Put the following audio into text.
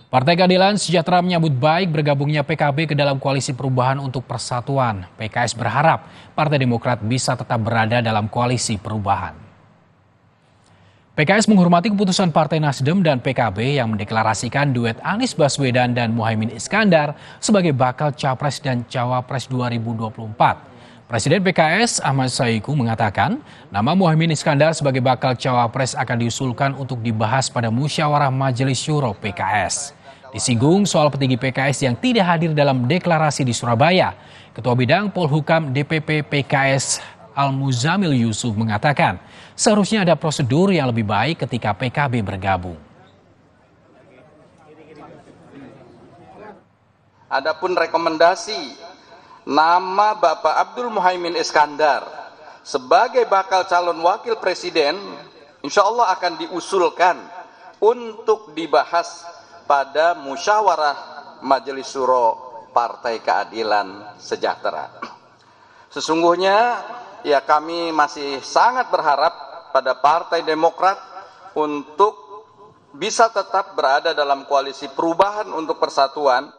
Partai Keadilan Sejahtera menyambut baik bergabungnya PKB ke dalam Koalisi Perubahan untuk Persatuan. PKS berharap Partai Demokrat bisa tetap berada dalam Koalisi Perubahan. PKS menghormati keputusan Partai Nasdem dan PKB yang mendeklarasikan duet Anies Baswedan dan Muhaimin Iskandar sebagai bakal Capres dan Cawapres 2024. Presiden PKS Ahmad Saiku mengatakan nama Muhaimin Iskandar sebagai bakal Cawapres akan diusulkan untuk dibahas pada musyawarah Majelis Syuro PKS. Disinggung soal petinggi PKS yang tidak hadir dalam deklarasi di Surabaya. Ketua Bidang Polhukam DPP PKS Al-Muzamil Yusuf mengatakan seharusnya ada prosedur yang lebih baik ketika PKB bergabung. Adapun rekomendasi nama Bapak Abdul Muhaimin Iskandar sebagai bakal calon wakil presiden insya Allah akan diusulkan untuk dibahas pada musyawarah Majelis Syuro Partai Keadilan Sejahtera. Sesungguhnya ya kami masih sangat berharap pada Partai Demokrat untuk bisa tetap berada dalam koalisi perubahan untuk persatuan.